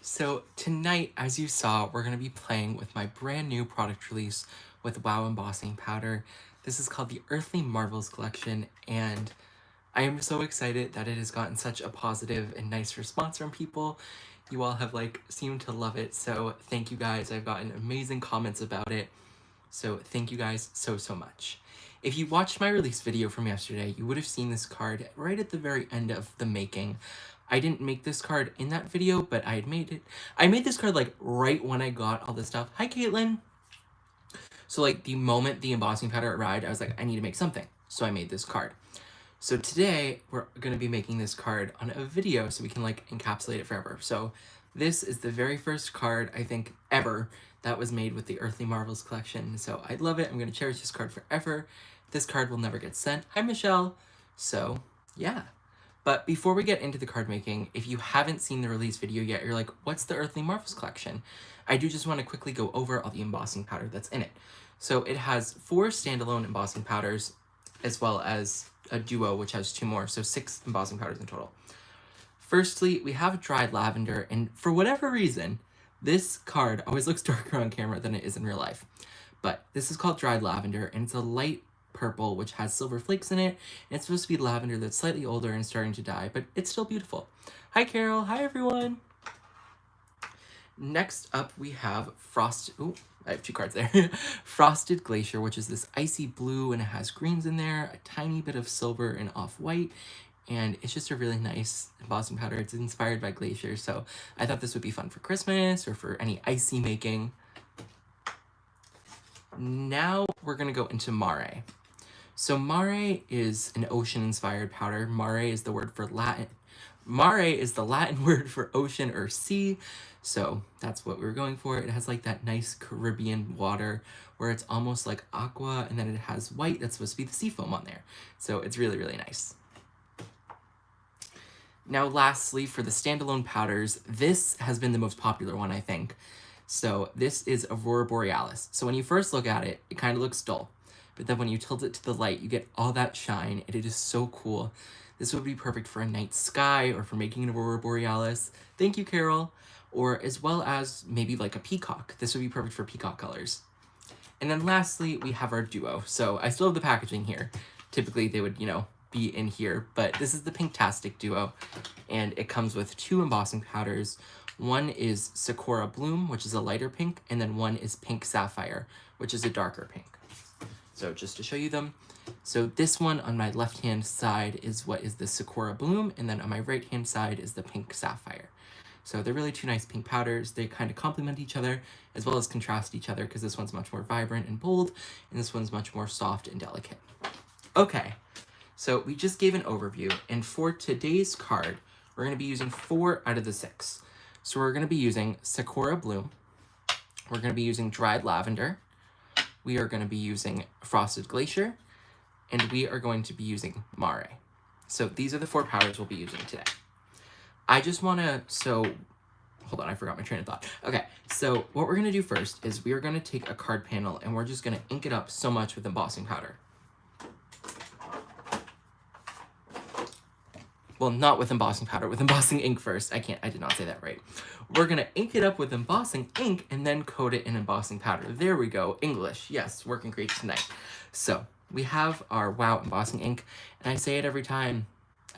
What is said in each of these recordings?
So tonight, as you saw, we're going to be playing with my brand new product release with WoW embossing powder. This is called the Earthly Marvels collection, and I am so excited that it has gotten such a positive and nice response from people. You all have seemed to love it, so thank you guys. I've gotten amazing comments about it, so thank you guys so much. If you watched my release video from yesterday, you would have seen this card right at the very end of the making. I didn't make this card in that video, but I had made it. I made this card right when I got all this stuff. Hi, Caitlin. So the moment the embossing powder arrived, I was like, I need to make something. So I made this card. So today we're going to be making this card on a video so we can encapsulate it forever. So this is the very first card I think ever that was made with the Earthly Marvels collection. So I love it. I'm going to cherish this card forever. This card will never get sent. Hi, Michelle. So yeah. But before we get into the card making, if you haven't seen the release video yet, you're like, what's the Earthly Marvels collection? I do just want to quickly go over all the embossing powder that's in it. So it has 4 standalone embossing powders, as well as a duo, which has 2 more, so 6 embossing powders in total. Firstly, we have dried lavender, and for whatever reason, this card always looks darker on camera than it is in real life. But this is called dried lavender, and it's a light purple, which has silver flakes in it. And it's supposed to be lavender that's slightly older and starting to die, but it's still beautiful. Hi, Carol. Hi, everyone. Next up, we have Frosted... Ooh, I have 2 cards there. Frosted Glacier, which is this icy blue, and it has greens in there, a tiny bit of silver and off-white, and it's just a really nice embossing powder. It's inspired by Glacier, so I thought this would be fun for Christmas or for any icy making. Now we're going to go into Mare. So Mare is an ocean-inspired powder. Mare is the word for Latin. Mare is the Latin word for ocean or sea, so that's what we were going for. It has that nice Caribbean water where it's almost like aqua, and then it has white that's supposed to be the sea foam on there. So it's really, really nice. Now lastly, for the standalone powders, this has been the most popular one, I think. So this is Aurora Borealis. So when you first look at it, it kind of looks dull. But then when you tilt it to the light, you get all that shine, and it is so cool. This would be perfect for a night sky or for making an Aurora Borealis. Thank you, Carol. Or as well as maybe a peacock. This would be perfect for peacock colors. And then lastly, we have our duo. So I still have the packaging here. Typically they would, be in here, but this is the Pinktastic duo, and it comes with 2 embossing powders. One is Sakura Bloom, which is a lighter pink, and then one is Pink Sapphire, which is a darker pink. So just to show you them, so this one on my left-hand side is what is the Sakura Bloom, and then on my right-hand side is the Pink Sapphire. So they're really 2 nice pink powders. They kind of complement each other as well as contrast each other because this one's much more vibrant and bold, and this one's much more soft and delicate. Okay, so we just gave an overview, and for today's card, we're going to be using 4 out of the 6. So we're going to be using Sakura Bloom, we're going to be using Dried Lavender, we are going to be using Frosted Glacier, and we are going to be using Mare. So these are the 4 powders we'll be using today. I just want to, hold on, I forgot my train of thought. Okay, so what we're going to do first is we are going to take a card panel, and we're just going to ink it up so much with embossing powder. Well, not with embossing powder, with embossing ink first. I did not say that right. We're going to ink it up with embossing ink and then coat it in embossing powder. There we go. English. Yes, working great tonight. So we have our WoW embossing ink, and I say it every time.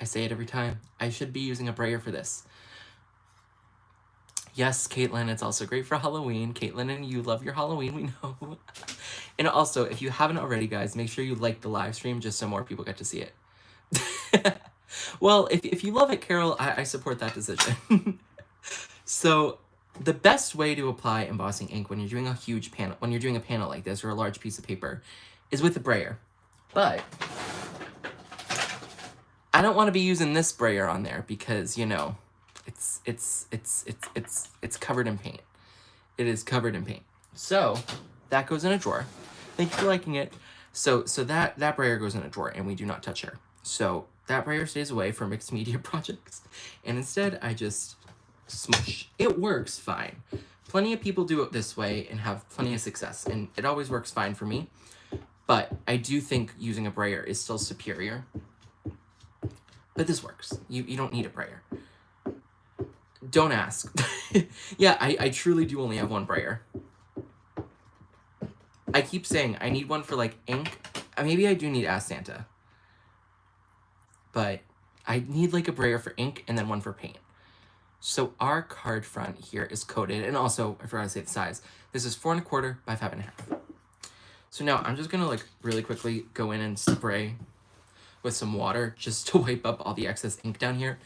I should be using a brayer for this. Yes, Caitlin, it's also great for Halloween. Caitlin and you love your Halloween, we know. And also, if you haven't already, guys, make sure you like the live stream just so more people get to see it. Well, if you love it, Carol, I support that decision. So the best way to apply embossing ink when you're doing a huge panel, when you're doing a panel like this or a large piece of paper, is with a brayer. But I don't want to be using this brayer on there because, it's covered in paint. It is covered in paint. So that goes in a drawer. Thank you for liking it. So that brayer goes in a drawer, and we do not touch her. So that brayer stays away for mixed media projects, and instead I just smush. It works fine. Plenty of people do it this way and have plenty of success, and it always works fine for me, but I do think using a brayer is still superior. But this works. You don't need a brayer. Don't ask. Yeah, I truly do only have one brayer. I keep saying I need one for like ink. Maybe I do need Ask Santa. But I need like a brayer for ink and then one for paint. So our card front here is coated, and also I forgot to say the size. This is 4 1/4 by 5 1/2. So now I'm just gonna like really quickly go in and spray with some water just to wipe up all the excess ink down here,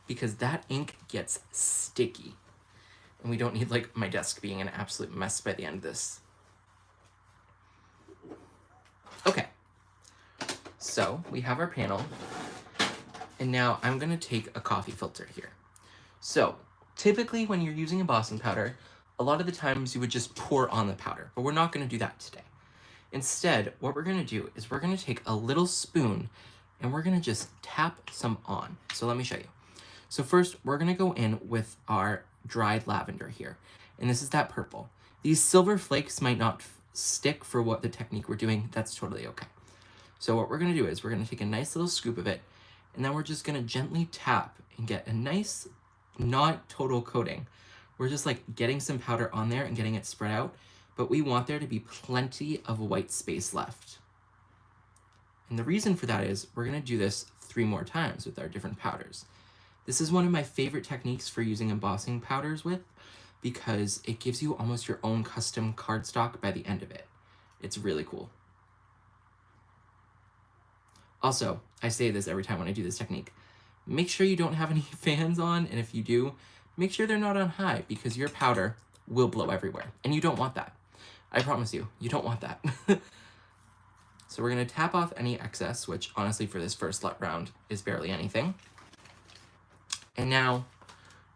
because that ink gets sticky. And we don't need like my desk being an absolute mess by the end of this. Okay, so we have our panel, and now I'm gonna take a coffee filter here. So typically when you're using embossing powder, a lot of the times you would just pour on the powder, but we're not gonna do that today. Instead, what we're gonna do is we're gonna take a little spoon and we're gonna just tap some on. So let me show you. So first, we're gonna go in with our dried lavender here, and this is that purple. These silver flakes might not stick for what the technique we're doing. That's totally okay. So what we're gonna do is we're gonna take a nice little scoop of it, and then we're just gonna gently tap and get a nice, not total coating. We're just like getting some powder on there and getting it spread out, but we want there to be plenty of white space left. And the reason for that is we're gonna do this 3 more times with our different powders. This is one of my favorite techniques for using embossing powders with, because it gives you almost your own custom cardstock by the end of it. It's really cool. Also, I say this every time when I do this technique, make sure you don't have any fans on, and if you do, make sure they're not on high, because your powder will blow everywhere, and you don't want that. I promise you, you don't want that. So we're gonna tap off any excess, which honestly for this first round is barely anything. And now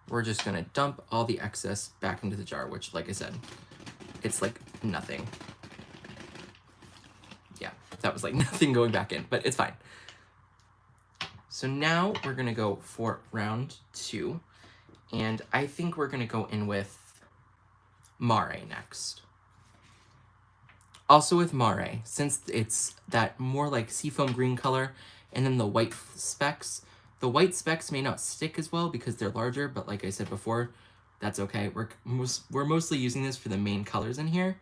we're just gonna dump all the excess back into the jar, which, like I said, it's like nothing. Yeah, that was like nothing going back in, but it's fine. So now we're gonna go for round 2, and I think we're gonna go in with Mare next. Also with Mare, since it's that more like seafoam green color, and then the white specks may not stick as well because they're larger, but like I said before, that's okay. We're mostly using this for the main colors in here,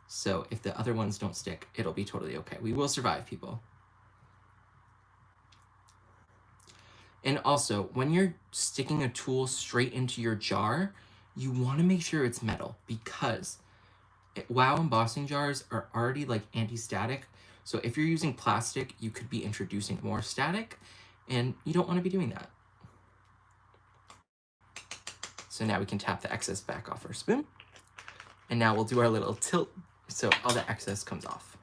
so if the other ones don't stick, it'll be totally okay. We will survive, people. And also, when you're sticking a tool straight into your jar, you want to make sure it's metal, because WOW embossing jars are already like anti-static. So if you're using plastic, you could be introducing more static, and you don't want to be doing that. So now we can tap the excess back off our spoon. And now we'll do our little tilt so all the excess comes off,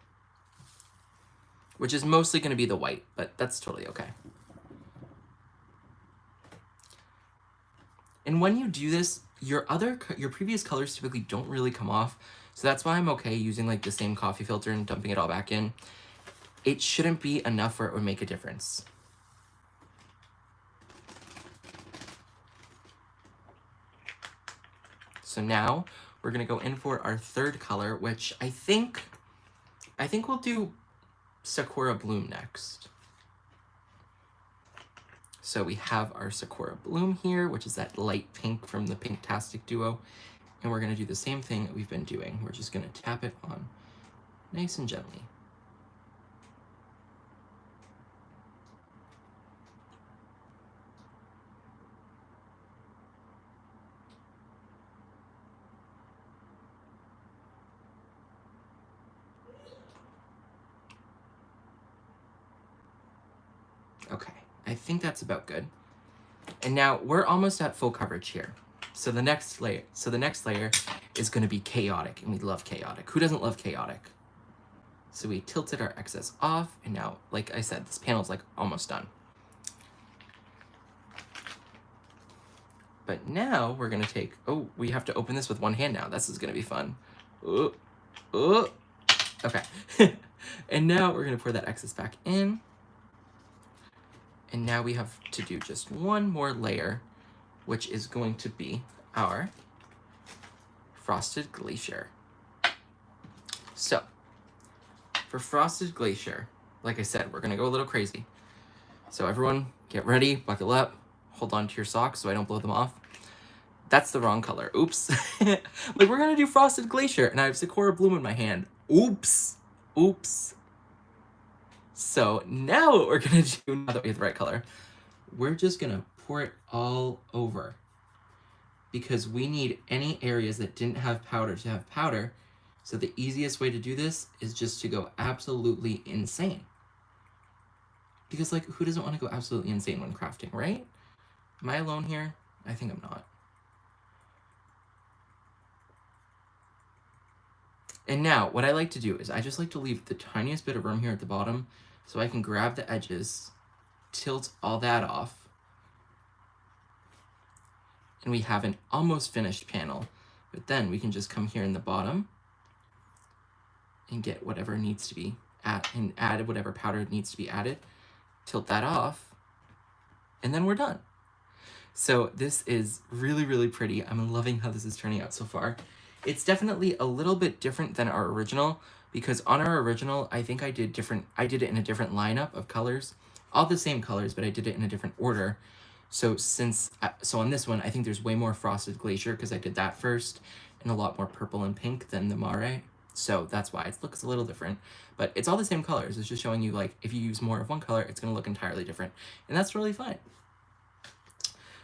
which is mostly going to be the white, but that's totally okay. And when you do this, your previous colors typically don't really come off, so that's why I'm okay using like the same coffee filter and dumping it all back in. It shouldn't be enough where it would make a difference. So now we're gonna go in for our third color, which I think we'll do Sakura Bloom next. So we have our Sakura Bloom here, which is that light pink from the Pinktastic duo. And we're gonna do the same thing that we've been doing. We're just gonna tap it on nice and gently. Okay, I think that's about good. And now we're almost at full coverage here. So the next layer is going to be chaotic, and we love chaotic. Who doesn't love chaotic? So we tilted our excess off, and now, like I said, this panel's like almost done. But now we're going to take, oh, we have to open this with one hand now. This is going to be fun. Okay. And now we're going to pour that excess back in. And now we have to do just one more layer, which is going to be our Frosted Glacier. So, for Frosted Glacier, like I said, we're gonna go a little crazy. So everyone, get ready, buckle up, hold on to your socks so I don't blow them off. that's the wrong color. Oops. Like, we're gonna do Frosted Glacier, and I have Sakura Bloom in my hand. Oops. Oops. So now what we're gonna do, now that we have the right color, we're just gonna pour it all over, because we need any areas that didn't have powder to have powder. So the easiest way to do this is just to go absolutely insane. Because, like, who doesn't want to go absolutely insane when crafting, right? Am I alone here? I think I'm not. And now, what I like to do is I just like to leave the tiniest bit of room here at the bottom so I can grab the edges, tilt all that off, and we have an almost finished panel. But then we can just come here in the bottom and get whatever needs to be and add whatever powder needs to be added, tilt that off, and then we're done. So this is really, really pretty. I'm loving how this is turning out so far. It's definitely a little bit different than our original, because on our original, I think I did it in a different lineup of colors, all the same colors, but I did it in a different order. So on this one, I think there's way more Frosted Glacier because I did that first, and a lot more purple and pink than the Mare. So that's why it looks a little different, but it's all the same colors. It's just showing you, like, if you use more of one color, it's gonna look entirely different, and that's really fine.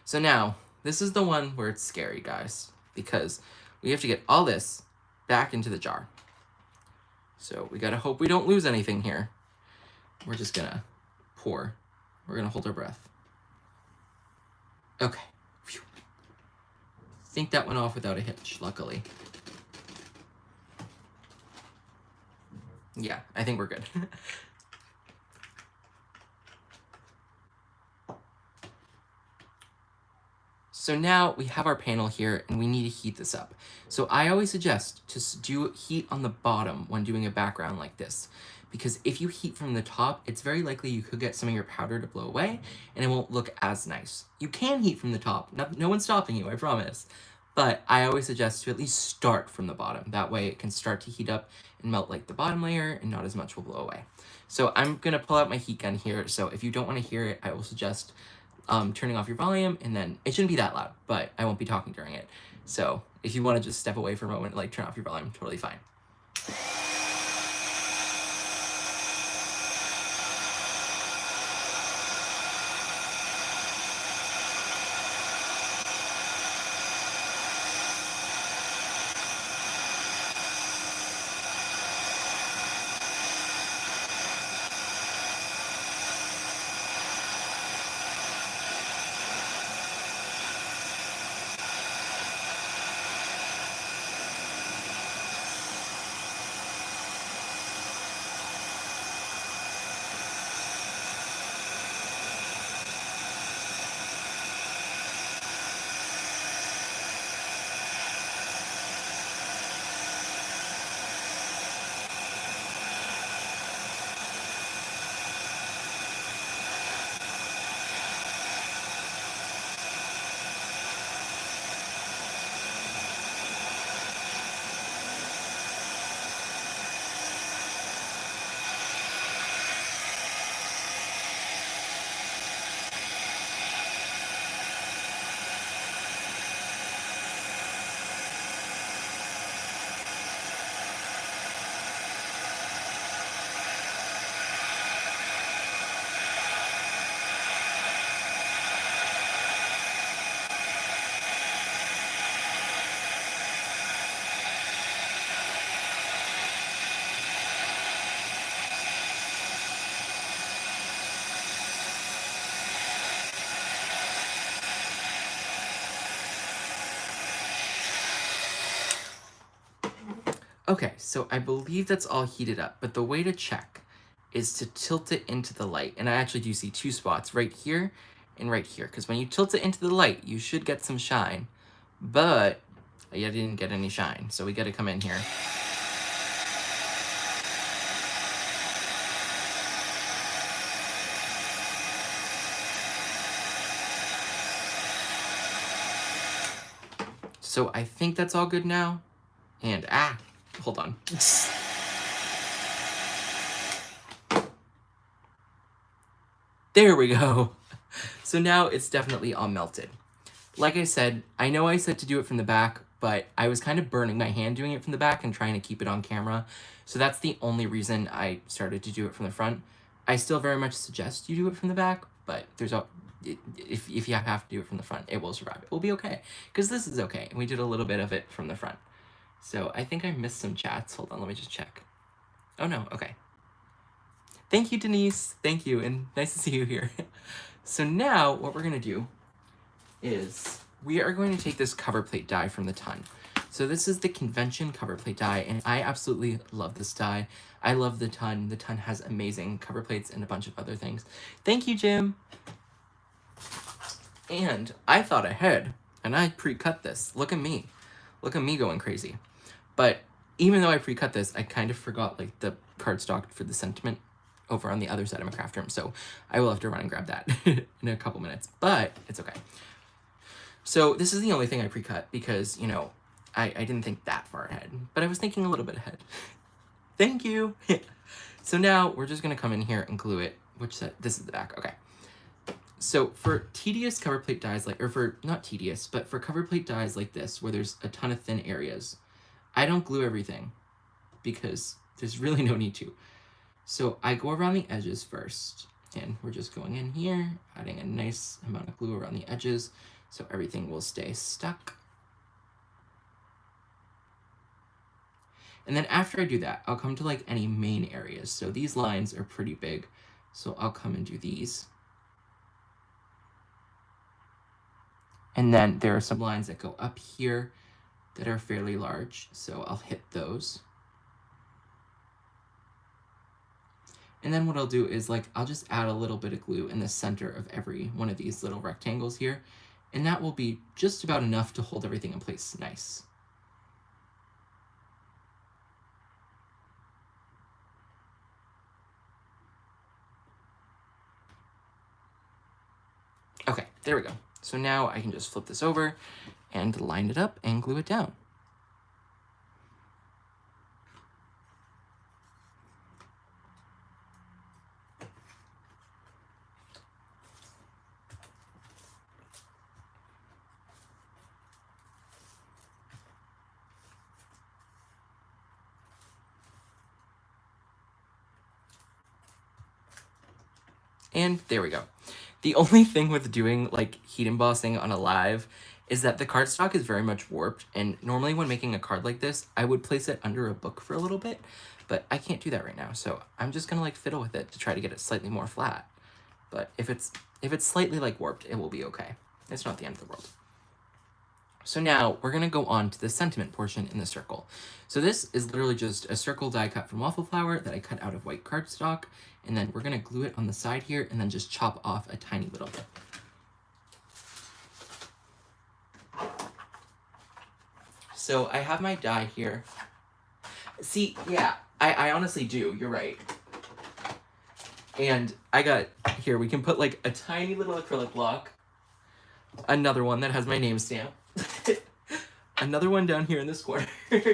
So now, this is the one where it's scary, guys, because we have to get all this back into the jar. So we gotta hope we don't lose anything here. We're just gonna pour. We're gonna hold our breath. Okay. Phew. I think that went off without a hitch, luckily. Yeah, I think we're good. So now we have our panel here, and we need to heat this up. So I always suggest to do heat on the bottom when doing a background like this, because if you heat from the top, it's very likely you could get some of your powder to blow away, and it won't look as nice. You can heat from the top. No one's stopping you, I promise. But I always suggest to at least start from the bottom. That way it can start to heat up and melt like the bottom layer, and not as much will blow away. So I'm gonna pull out my heat gun here. So if you don't wanna hear it, I will suggest turning off your volume, and then it shouldn't be that loud, but I won't be talking during it. So if you want to just step away for a moment, like, turn off your volume, totally fine. Okay, so I believe that's all heated up, but the way to check is to tilt it into the light. And I actually do see two spots, right here and right here, because when you tilt it into the light, you should get some shine, but I didn't get any shine, so we gotta come in here. So I think that's all good now, and hold on. There we go. So now it's definitely all melted. like I said, I know I said to do it from the back, but I was kind of burning my hand doing it from the back and trying to keep it on camera. So that's the only reason I started to do it from the front. I still very much suggest you do it from the back, but there's a, if you have to do it from the front, it will survive. It will be okay, because this is okay. And we did a little bit of it from the front. So I think I missed some chats. Hold on, let me just check. Oh no, okay. Thank you, Denise. Thank you, and nice to see you here. So now what we're gonna do is we are going to take this cover plate die from the ton. So this is the convention cover plate die, and I absolutely love this die. I love the ton. The ton has amazing cover plates and a bunch of other things. Thank you, Jim. And I thought ahead, and I pre-cut this. Look at me. Look at me going crazy. But even though I pre-cut this, I kind of forgot like the cardstock for the sentiment over on the other side of my craft room. So I will have to run and grab that in a couple minutes, but it's okay. So this is the only thing I pre-cut because, you know, I didn't think that far ahead, but I was thinking a little bit ahead. Thank you. So now we're just gonna come in here and glue it, which set, this is the back, okay. So for tedious cover plate dies, like, or for, not tedious, but for cover plate dies like this, where there's a ton of thin areas, I don't glue everything because there's really no need to. So I go around the edges first, and we're just going in here, adding a nice amount of glue around the edges so everything will stay stuck. And then after I do that, I'll come to like any main areas. So these lines are pretty big, so I'll come and do these. And then there are some lines that go up here that are fairly large, so I'll hit those. And then what I'll do is like, I'll just add a little bit of glue in the center of every one of these little rectangles here. And that will be just about enough to hold everything in place nice. Okay, there we go. So now I can just flip this over and line it up and glue it down. And there we go. The only thing with doing like heat embossing on a live is that the cardstock is very much warped, and normally when making a card like this, I would place it under a book for a little bit, but I can't do that right now, so I'm just gonna like fiddle with it to try to get it slightly more flat. But if it's slightly like warped, it will be okay. It's not the end of the world. So now we're gonna go on to the sentiment portion in the circle. So this is literally just a circle die cut from waffle flower that I cut out of white cardstock, and then we're gonna glue it on the side here and then just chop off a tiny little bit. So I have my die here. See, yeah, I honestly do, you're right. And I got, here, we can put like a tiny little acrylic block, another one that has my name stamp, another one down here in this corner, and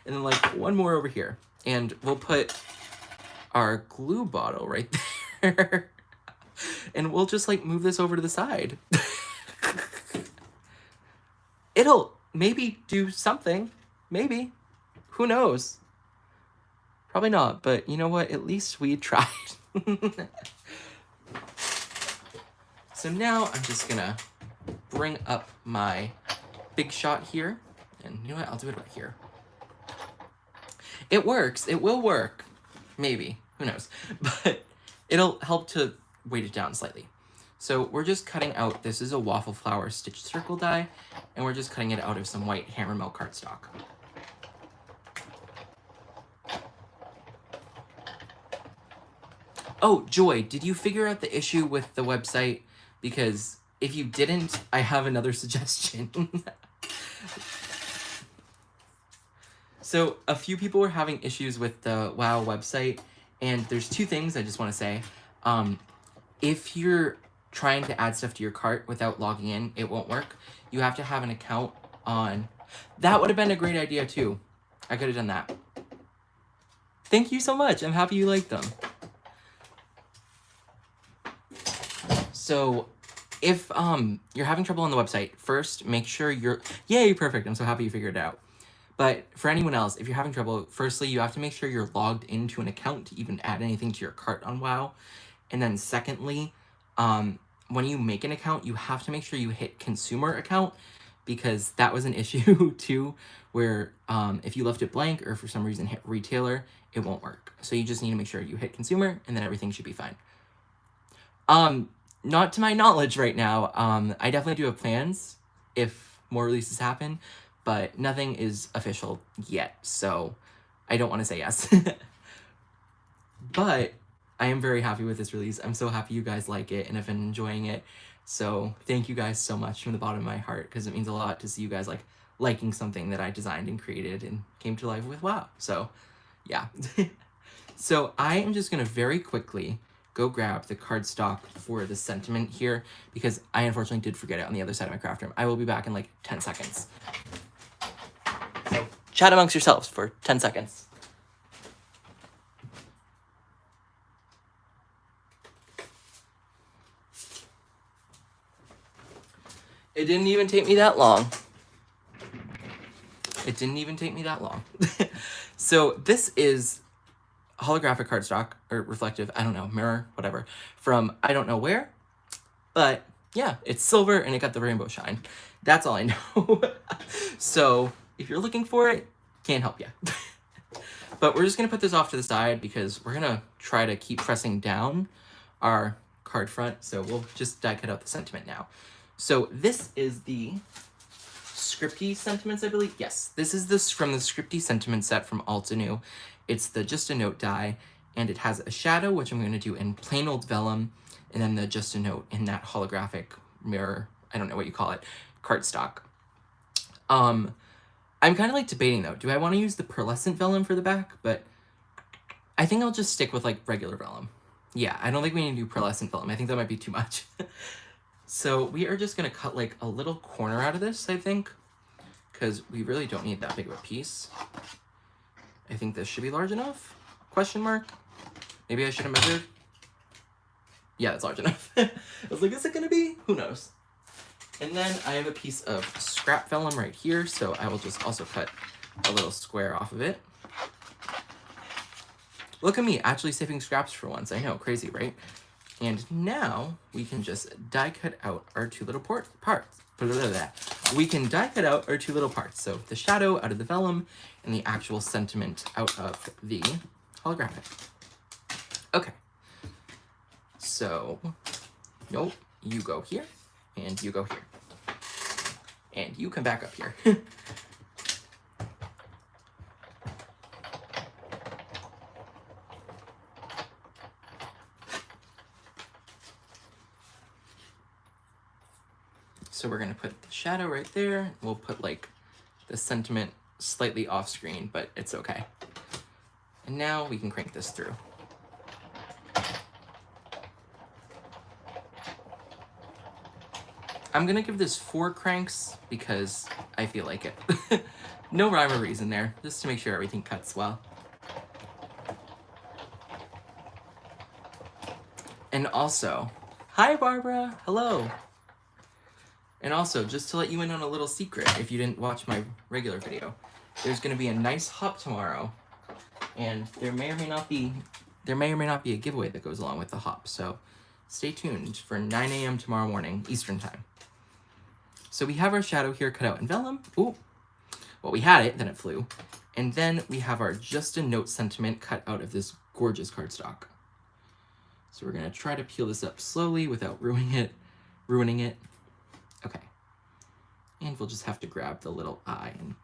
then like one more over here. And we'll put our glue bottle right there. And we'll just like move this over to the side. It'll maybe do something, maybe, who knows? Probably not, but you know what? At least we tried. So now I'm just gonna bring up my big shot here, and you know what? I'll do it right here. It works. It will work. Maybe. Who knows? But it'll help to weight it down slightly. So we're just cutting out, this is a waffle flower stitch circle die, and we're just cutting it out of some white hammer mill cardstock. Oh, Joy, did you figure out the issue with the website? Because if you didn't, I have another suggestion. So a few people were having issues with the WoW website, and there's two things I just want to say. If you're trying to add stuff to your cart without logging in, it won't work. You have to have an account on... That would have been a great idea too. I could have done that. Thank you so much. I'm happy you liked them. So If you're having trouble on the website, first make sure you're, yay, perfect, I'm so happy you figured it out. But for anyone else, if you're having trouble, firstly, you have to make sure you're logged into an account to even add anything to your cart on WoW. And then secondly, when you make an account, you have to make sure you hit consumer account, because that was an issue too, where if you left it blank or for some reason hit retailer, it won't work. So you just need to make sure you hit consumer and then everything should be fine. Not to my knowledge right now. I definitely do have plans if more releases happen, but nothing is official yet, so I don't want to say yes. But I am very happy with this release. I'm so happy you guys like it and have been enjoying it. So thank you guys so much from the bottom of my heart, because it means a lot to see you guys liking something that I designed and created and came to life with WoW. So yeah. So I am just gonna very quickly go grab the cardstock for the sentiment here, because I unfortunately did forget it on the other side of my craft room. I will be back in like 10 seconds. So chat amongst yourselves for 10 seconds. It didn't even take me that long. It didn't even take me that long. So this is holographic cardstock, or reflective, I don't know, mirror, whatever, from I don't know where, but yeah, it's silver and it got the rainbow shine. That's all I know. So if you're looking for it, can't help you. But we're just gonna put this off to the side because we're gonna try to keep pressing down our card front. So we'll just die cut out the sentiment now. So this is the Scripty Sentiments, I believe. Yes, this is this from the Scripty Sentiment set from Altenew. It's the Just a Note die, and it has a shadow, which I'm going to do in plain old vellum, and then the Just a Note in that holographic mirror, I don't know what you call it, cardstock. I'm kind of like debating though, do I want to use the pearlescent vellum for the back? But I think I'll just stick with like regular vellum. Yeah, I don't think we need to do pearlescent vellum. I think that might be too much. So we are just going to cut like a little corner out of this, I think, because we really don't need that big of a piece. I think this should be large enough? Question mark? Maybe I should have measured. Yeah, it's large enough. I was like, is it gonna be? Who knows? And then I have a piece of scrap vellum right here, so I will just also cut a little square off of it. Look at me, actually saving scraps for once. I know, crazy, right? And now we can just die cut out our two little parts. We can die cut out our two little parts. So the shadow out of the vellum and the actual sentiment out of the holographic. Okay. So, nope, you go here, and you go here. And you come back up here. So we're gonna put the shadow right there. We'll put like the sentiment slightly off screen, but it's okay. And now we can crank this through. I'm gonna give this 4 cranks because I feel like it. No rhyme or reason there, just to make sure everything cuts well. And also, hi Barbara, hello. And also, just to let you in on a little secret, if you didn't watch my regular video, there's gonna be a nice hop tomorrow, and there may or may not be a giveaway that goes along with the hop, so stay tuned for 9 a.m. tomorrow morning, Eastern time. So we have our shadow here cut out in vellum. Ooh, well, we had it, then it flew. And then we have our Just a Note sentiment cut out of this gorgeous cardstock. So we're gonna try to peel this up slowly without ruining it. Okay. And we'll just have to grab the little eye and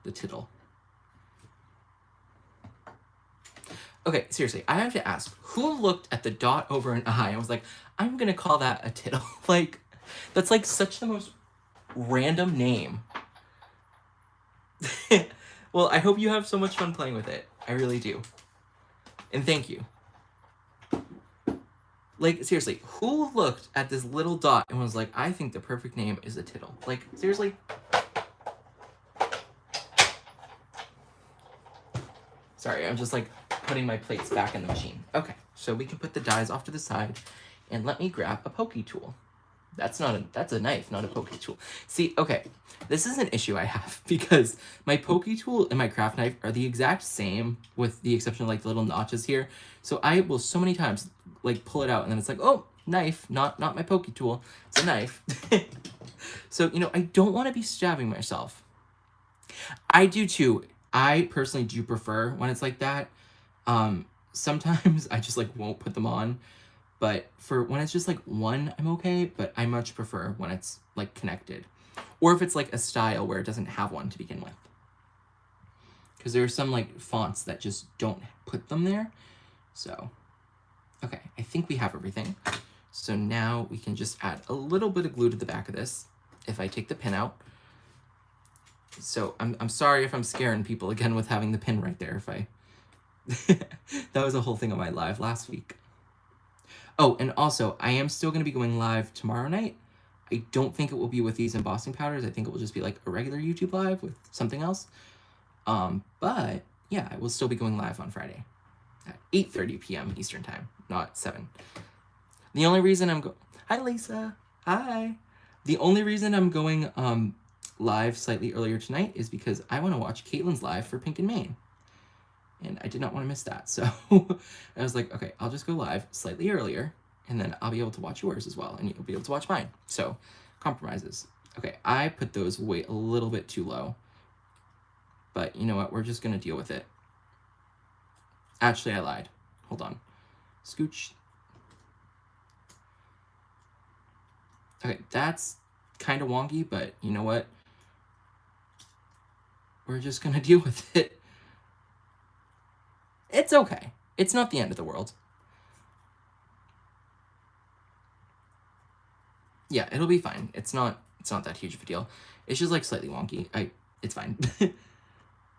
the tittle. Okay, seriously, I have to ask, who looked at the dot over an eye and was like, I'm gonna call that a tittle? Like, that's like such the most random name. Well, I hope you have so much fun playing with it. I really do. And thank you. Like, seriously, who looked at this little dot and was like, I think the perfect name is a tittle? Like, seriously? Sorry, I'm just like putting my plates back in the machine. Okay, so we can put the dies off to the side, and let me grab a pokey tool. That's a knife, not a pokey tool. See, okay, this is an issue I have because my pokey tool and my craft knife are the exact same with the exception of like the little notches here. So I will so many times like pull it out and then it's like, oh, knife, not my pokey tool, it's a knife. So, you know, I don't want to be stabbing myself. I do too. I personally do prefer when it's like that. Sometimes I just like won't put them on. But for when it's just like one, I'm okay, but I much prefer when it's like connected. Or if it's like a style where it doesn't have one to begin with. Because there are some like fonts that just don't put them there. So, okay, I think we have everything. So now we can just add a little bit of glue to the back of this if I take the pin out. So I'm sorry if I'm scaring people again with having the pin right there. If I that was a whole thing on my live last week. Oh, and also, I am still going to be going live tomorrow night. I don't think it will be with these embossing powders. I think it will just be like a regular YouTube live with something else. But yeah, I will still be going live on Friday at 8:30 p.m. Eastern time, not 7. The only reason I'm Hi, Lisa. Hi. The only reason I'm going live slightly earlier tonight is because I want to watch Caitlin's live for Pink and Maine. And I did not want to miss that. So I was like, okay, I'll just go live slightly earlier and then I'll be able to watch yours as well. And you'll be able to watch mine. So compromises. Okay, I put those way a little bit too low. But you know what? We're just going to deal with it. Actually, I lied. Hold on. Scooch. Okay, that's kind of wonky, but you know what? We're just going to deal with it. It's okay. It's not the end of the world. Yeah, it'll be fine. It's not that huge of a deal. It's just like slightly wonky. It's fine.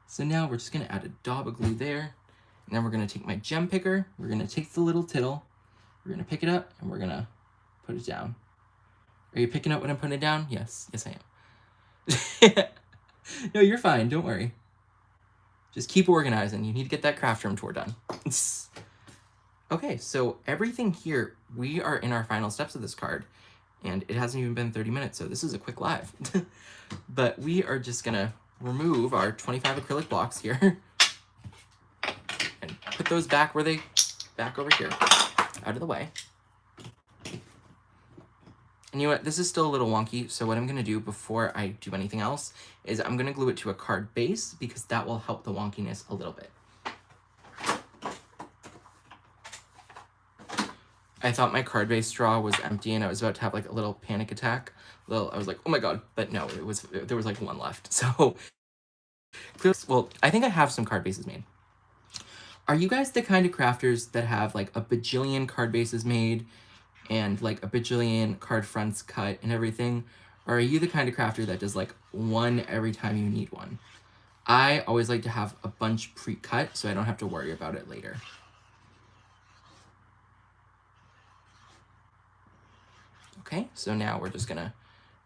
So now we're just gonna add a dab of glue there. And then we're gonna take my gem picker. We're gonna take the little tittle. We're gonna pick it up and we're gonna put it down. Are you picking up when I'm putting it down? Yes, I am. No, you're fine, don't worry. Just keep organizing. You need to get that craft room tour done. Okay, so everything here, we are in our final steps of this card, and it hasn't even been 30 minutes, so this is a quick live. But we are just gonna remove our 25 acrylic blocks here and put those back over here, out of the way. And you know what, this is still a little wonky, so what I'm gonna do before I do anything else is I'm gonna glue it to a card base because that will help the wonkiness a little bit. I thought my card base straw was empty and I was about to have like a little panic attack. I was like, oh my god, but no, there was like one left. So, well, I think I have some card bases made. Are you guys the kind of crafters that have like a bajillion card bases made and like a bajillion card fronts cut and everything? Or are you the kind of crafter that does like one every time you need one? I always like to have a bunch pre-cut so I don't have to worry about it later. Okay, so now we're just gonna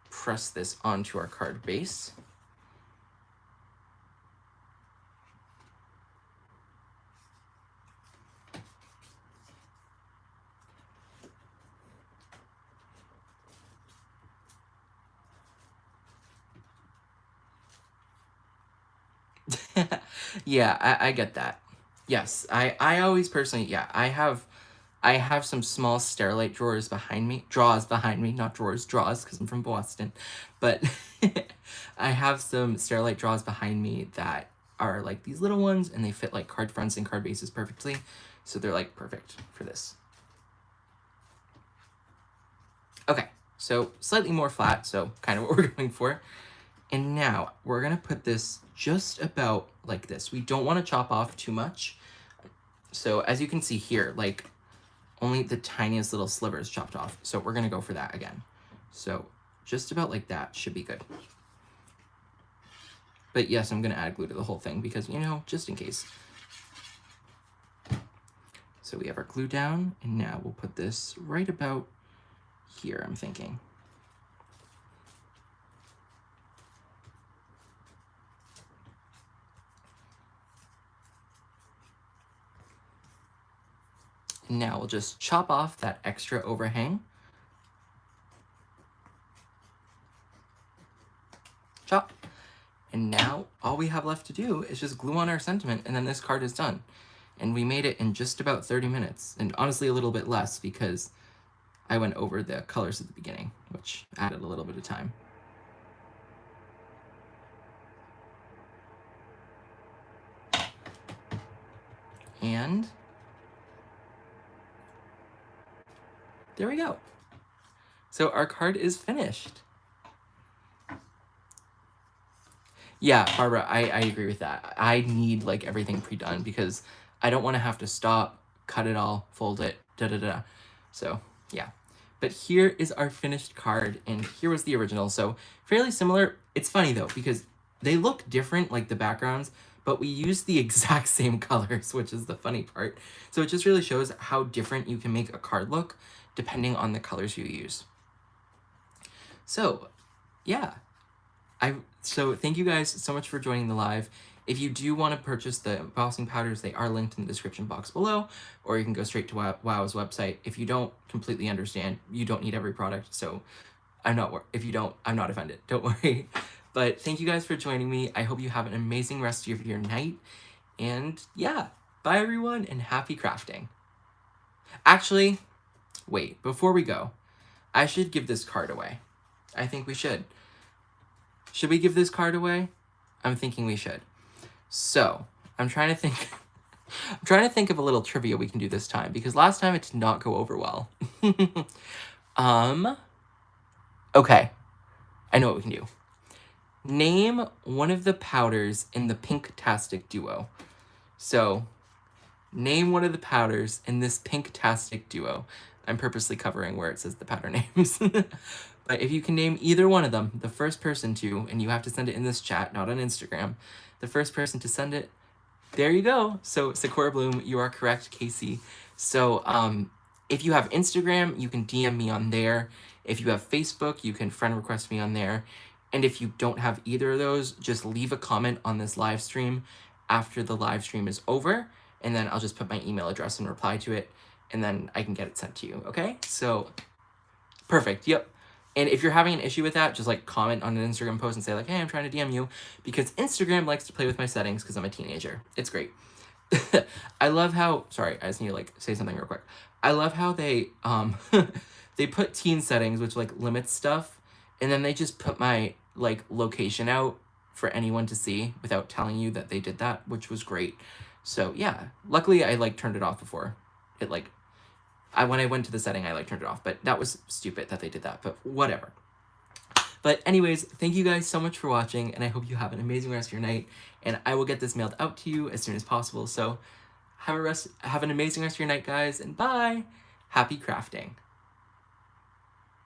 press this onto our card base. Yeah, I get that. Yes, I always personally, yeah, I have some small Sterilite draws behind me, not drawers, draws, because I'm from Boston, but I have some Sterilite draws behind me that are like these little ones, and they fit like card fronts and card bases perfectly, so they're like perfect for this. Okay, so slightly more flat, so kind of what we're going for. And now we're gonna put this just about like this. We don't want to chop off too much. So as you can see here, like only the tiniest little slivers chopped off. So we're gonna go for that again. So just about like that should be good. But yes, I'm gonna add glue to the whole thing because, you know, just in case. So we have our glue down, and now we'll put this right about here, I'm thinking. Now we'll just chop off that extra overhang. And now all we have left to do is just glue on our sentiment, and then this card is done. And we made it in just about 30 minutes, and honestly a little bit less because I went over the colors at the beginning, which added a little bit of time. And there we go. So our card is finished. Yeah, Barbara, I agree with that. I need like everything pre-done because I don't want to have to stop, cut it all, fold it, da-da-da. So yeah. But here is our finished card, and here was the original. So fairly similar. It's funny though, because they look different, like the backgrounds, but we use the exact same colors, which is the funny part. So it just really shows how different you can make a card look depending on the colors you use. So yeah, so thank you guys so much for joining the live. If you do want to purchase the embossing powders, they are linked in the description box below, or you can go straight to WOW's website. If you don't completely understand, you don't need every product, so I'm not offended, don't worry. But thank you guys for joining me. I hope you have an amazing rest of your night, and yeah, bye everyone, and happy crafting. Actually, wait, before we go, I should give this card away. I think we should. Should we give this card away? I'm thinking we should. So, I'm trying to think of a little trivia we can do this time, because last time it did not go over well. Okay. I know what we can do. Name one of the powders in the Pink-tastic duo. So, name one of the powders in this Pink-tastic duo. I'm purposely covering where it says the powder names. But if you can name either one of them, the first person to, and you have to send it in this chat, not on Instagram, the first person to send it, there you go. So Sakura Bloom, you are correct, Casey. So if you have Instagram, you can DM me on there. If you have Facebook, you can friend request me on there. And if you don't have either of those, just leave a comment on this live stream after the live stream is over, and then I'll just put my email address and reply to it, and then I can get it sent to you, okay? So, perfect, yep. And if you're having an issue with that, just like comment on an Instagram post and say like, hey, I'm trying to DM you, because Instagram likes to play with my settings because I'm a teenager. It's great. I love how, sorry, I just need to like say something real quick. I love how they, they put teen settings, which like limits stuff, and then they just put my like location out for anyone to see without telling you that they did that, which was great. So yeah, luckily I like turned it off before it like, when I went to the setting, I like turned it off, but that was stupid that they did that, but whatever. But anyways, thank you guys so much for watching, and I hope you have an amazing rest of your night, and I will get this mailed out to you as soon as possible. So have an amazing rest of your night, guys, and bye. Happy crafting.